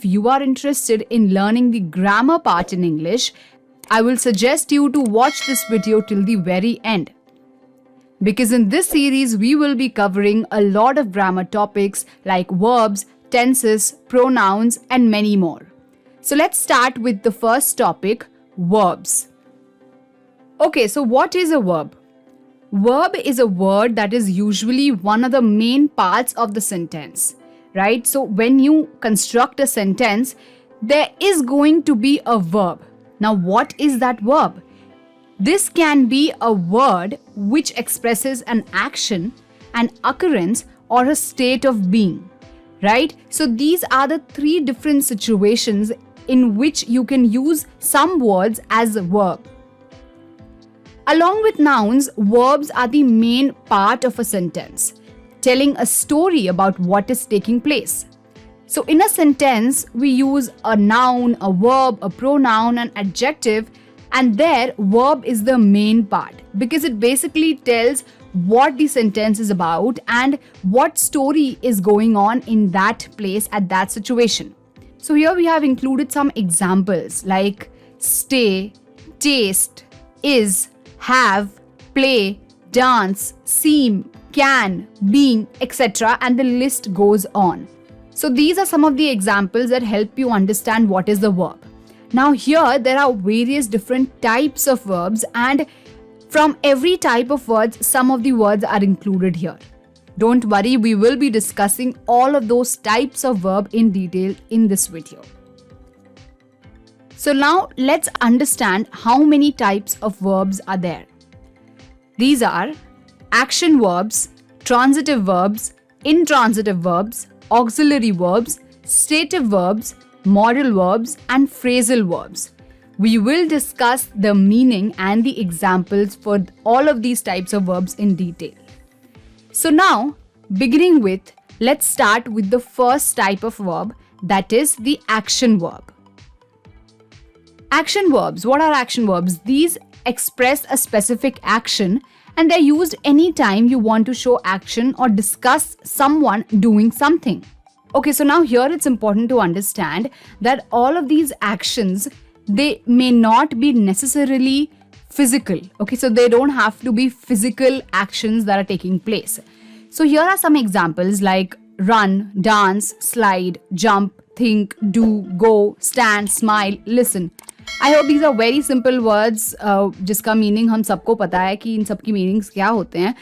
If you are interested in learning the grammar part in English, I will suggest you to watch this video till the very end. Because in this series, we will be covering a lot of grammar topics like verbs, tenses, pronouns, and many more. So let's start with the first topic, verbs. Okay, so what is a verb? Verb is a word that is usually one of the main parts of the sentence, right? So when you construct a sentence, there is going to be a verb. Now, what is that verb? This can be a word which expresses an action, an occurrence, or a state of being, right? So these are the three different situations in which you can use some words as a verb. Along with nouns, verbs are the main part of a sentence, telling a story about what is taking place. So in a sentence, we use a noun, a verb, a pronoun, an adjective, and there verb is the main part because it basically tells what the sentence is about and what story is going on in that place at that situation. So here we have included some examples like stay, taste, is, have, play, dance, seem, can, being, etc. and the list goes on. So these are some of the examples that help you understand what is the verb. Now here there are various different types of verbs and from every type of words, some of the words are included here. Don't worry, we will be discussing all of those types of verb in detail in this video. So now let's understand how many types of verbs are there. These are action verbs, transitive verbs, intransitive verbs, auxiliary verbs, stative verbs, modal verbs, and phrasal verbs. We will discuss the meaning and the examples for all of these types of verbs in detail. So now, beginning with, let's start with the first type of verb, that is the action verb. Action verbs. What are action verbs? These express a specific action and they're used anytime you want to show action or discuss someone doing something. Okay, so now here it's important to understand that all of these actions, they may not be necessarily physical. Okay, so they don't have to be physical actions that are taking place. So here are some examples like run, dance, slide, jump, think, do, go, stand, smile, listen. I hope these are very simple words जिसका meaning हम सबको पता है कि इन सब की meanings क्या होते हैं.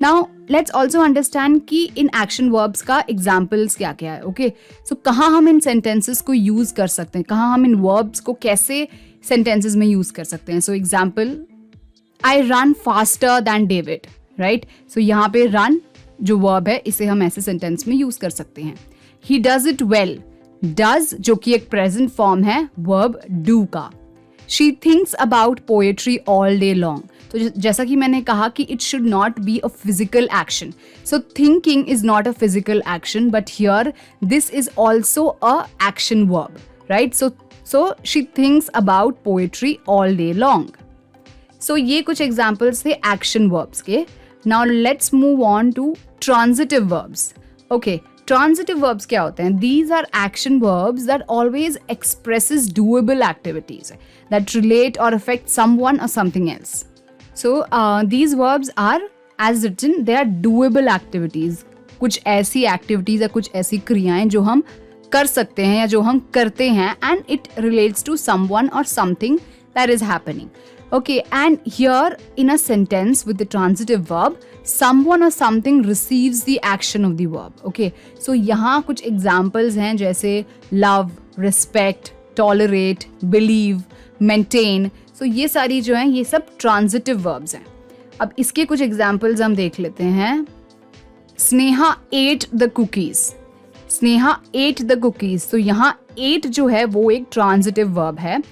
Now let's also understand कि इन action verbs का examples क्या क्या है. Okay, so कहाँ हम इन sentences को use कर सकते हैं, कहाँ हम इन verbs को कैसे sentences में use कर सकते हैं. So example, I run faster than David, right? So यहाँ पे run जो verb है इसे हम ऐसे sentence में use कर सकते हैं. He does it well. Does जो कि एक present form है verb do का. She thinks about poetry all day long. तो जैसा कि मैंने कहा कि it should not be a physical action. So thinking is not a physical action, but here this is also a action verb, right? So she thinks about poetry all day long. So ये कुछ examples थे action verbs के. Now let's move on to transitive verbs. Okay, transitive verbs क्या होते हैं? These are action verbs that always expresses doable activities that relate or affect someone or something else. So these verbs are as written, they are doable activities. कुछ ऐसी activities या कुछ ऐसी क्रियाएं जो हम कर सकते हैं या जो हम करते हैं and it relates to someone or something that is happening. Okay, and here in a sentence with the transitive verb, someone or something receives the action of the verb. Okay, so यहाँ कुछ examples हैं जैसे love, respect, tolerate, believe, maintain. So ये सारी जो हैं ये सब transitive verbs हैं. अब इसके कुछ examples हम देख लेते हैं. Sneha ate the cookies. Sneha ate the cookies. तो यहाँ ate जो है वो एक transitive verb है.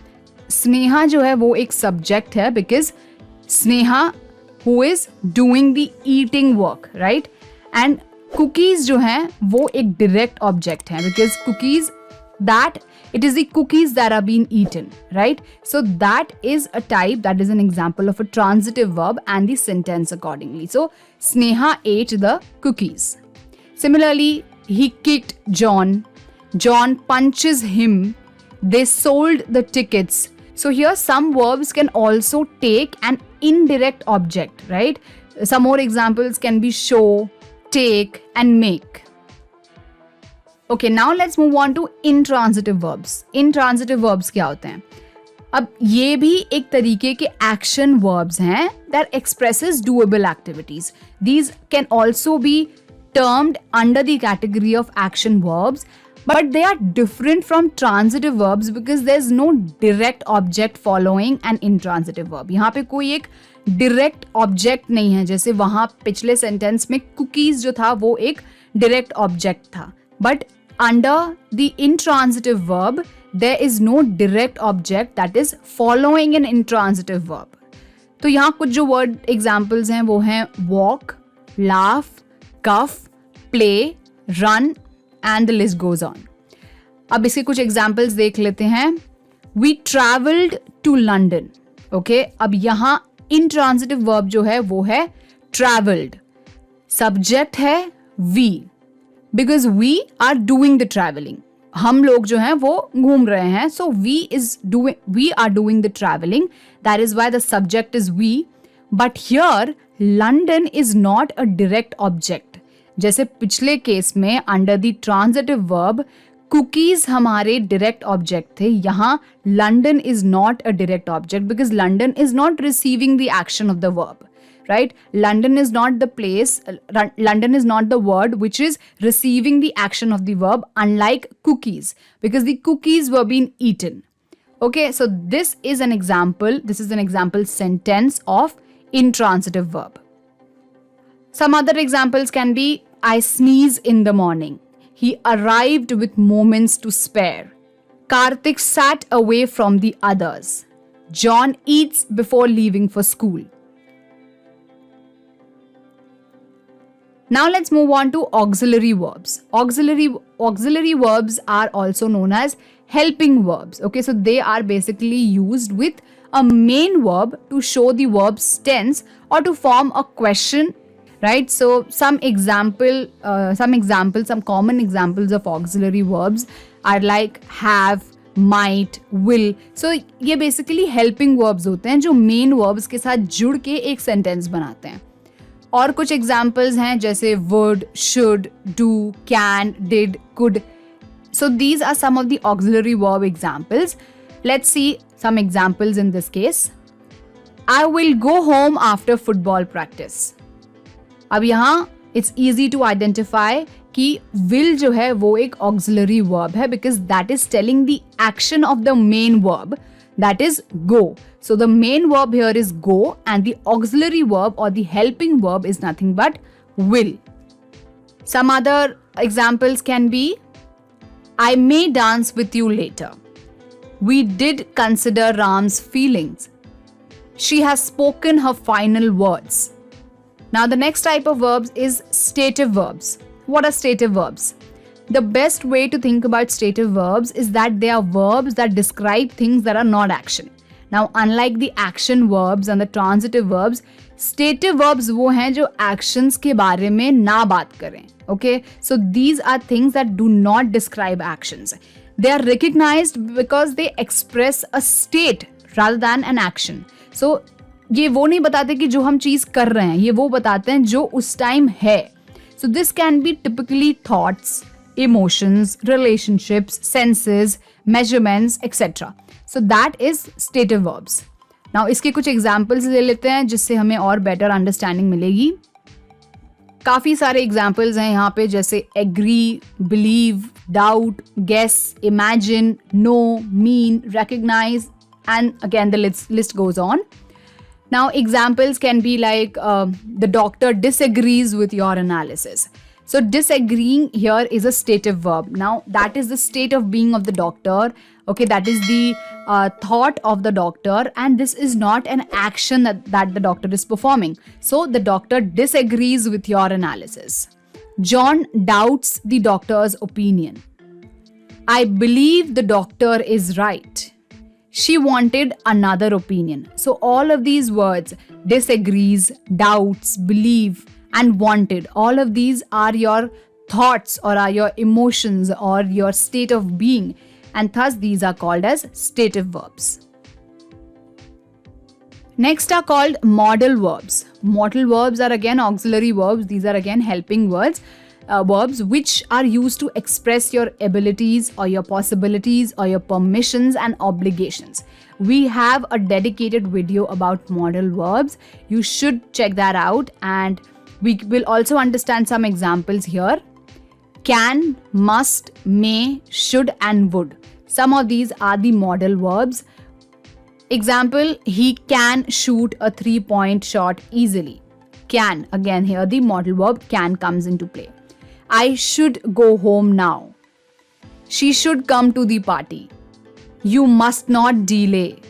स्नेहा जो है वो एक सब्जेक्ट है because Sneha who is doing the eating work, right. And cookies जो हैं वो एक डायरेक्ट ऑब्जेक्ट है because cookies that it is the cookies that are being eaten, right? So that is a type, that is an example of a transitive verb and the sentence accordingly. So Sneha ate the cookies. Similarly, he kicked John. John punches him. They sold the tickets. So here some verbs can also take an indirect object, right? Some more examples can be show, take and make. Okay, now let's move on to intransitive verbs. Intransitive verbs क्या होते हैं? अब ये भी एक तरीके के action verbs हैं that expresses doable activities. These can also be termed under the category of action verbs, but they are different from transitive verbs because there's no direct object following an intransitive verb. यहाँ पे कोई एक direct object नहीं है, जैसे वहाँ पिछले sentence में cookies जो था वो एक direct object था. But under the intransitive verb, there is no direct object that is following an intransitive verb. तो यहाँ कुछ जो word examples हैं वो हैं walk, laugh, cuff, play, run and the list goes on. अब इसके कुछ examples देख लेते हैं. We traveled to London. Okay, अब यहाँ intransitive verb जो है वो है traveled. Subject है we. Because we are doing the traveling. हम लोग जो हैं वो घूम रहे हैं. So we are doing the traveling. That is why the subject is we. But here London is not a direct object. जैसे पिछले केस में under the transitive verb cookies हमारे direct object थे. यहाँ London is not a direct object because London is not receiving the action of the verb. Right? London is not the place, London is not the word which is receiving the action of the verb, unlike cookies, because the cookies were being eaten. Okay, so this is an example sentence of intransitive verb. Some other examples can be, I sneeze in the morning. He arrived with moments to spare. Karthik sat away from the others. John eats before leaving for school. Now let's move on to auxiliary verbs. Auxiliary verbs are also known as helping verbs. Okay, so they are basically used with a main verb to show the verb's tense or to form a question, right? So some common examples of auxiliary verbs are like have, might, will. So ये basically helping verbs होते हैं जो main verbs के साथ जुड़ के एक sentence बनाते हैं. और कुछ एग्जाम्पल्स हैं जैसे would, should, do, can, did, could. So these are some of the auxiliary verb examples. Let's see some examples in this case. I will go home after football practice. अब यहाँ it's easy to identify कि will जो है वो एक auxiliary verb है because that is telling the action of the main verb, that is go. So the main verb here is go and the auxiliary verb or the helping verb is nothing but will. Some other examples can be, I may dance with you later. We did consider Ram's feelings. She has spoken her final words. Now the next type of verbs is stative verbs. What are stative verbs? The best way to think about stative verbs is that they are verbs that describe things that are not action. Now, unlike the action verbs and the transitive verbs, stative verbs वो हैं जो actions के बारे में ना बात करें. Okay, so these are things that do not describe actions. They are recognized because they express a state rather than an action. So ये वो नहीं बताते कि जो हम चीज़ कर रहे हैं, ये वो बताते हैं जो उस टाइम है. So this can be typically thoughts, emotions, relationships, senses, measurements, etc. So that is stative verbs. Now इसके कुछ examples ले लेते हैं जिससे हमें और better understanding मिलेगी. काफ़ी सारे examples हैं यहाँ पे जैसे agree, believe, doubt, guess, imagine, know, mean, recognize and again the list goes on. Now examples can be like the doctor disagrees with your analysis. So disagreeing here is a stative verb. Now that is the state of being of the doctor. Okay, that is the thought of the doctor and this is not an action that the doctor is performing. So the doctor disagrees with your analysis. John doubts the doctor's opinion. I believe the doctor is right. She wanted another opinion. So all of these words, disagrees, doubts, believe and wanted, all of these are your thoughts or are your emotions or your state of being, and thus these are called as stative verbs. Next are called modal verbs. Modal verbs are again auxiliary verbs. These are again helping words. Verbs which are used to express your abilities or your possibilities or your permissions and obligations. We have a dedicated video about modal verbs. You should check that out, and we will also understand some examples here. Can, must, may, should and would. Some of these are the modal verbs. Example, he can shoot a 3-point shot easily. Can, again here the modal verb can comes into play. I should go home now. She should come to the party. You must not delay.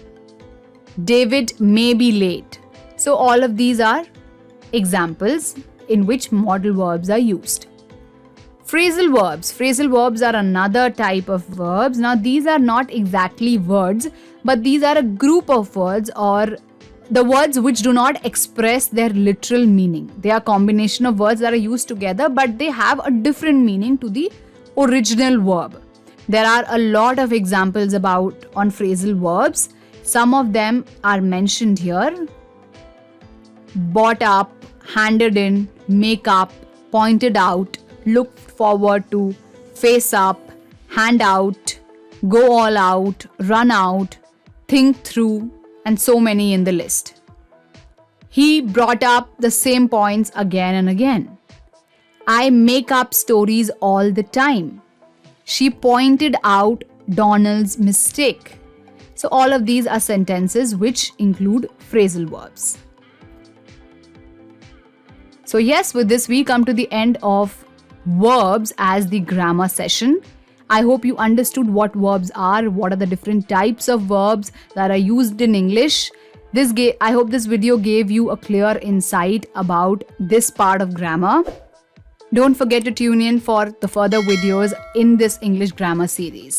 David may be late. So all of these are examples in which modal verbs are used. Phrasal verbs. Phrasal verbs are another type of verbs. Now these are not exactly words, but these are a group of words or the words which do not express their literal meaning. They are a combination of words that are used together, but they have a different meaning to the original verb. There are a lot of examples on phrasal verbs. Some of them are mentioned here. Bought up, handed in, make up, pointed out, look forward to, face up, hand out, go all out, run out, think through, and so many in the list. He brought up the same points again and again. I make up stories all the time. She pointed out Donald's mistake. So all of these are sentences which include phrasal verbs. So yes, with this we come to the end of verbs as the grammar session. I hope you understood what verbs are, what are the different types of verbs that are used in English. I hope this video gave you a clear insight about this part of grammar. Don't forget to tune in for the further videos in this English grammar series.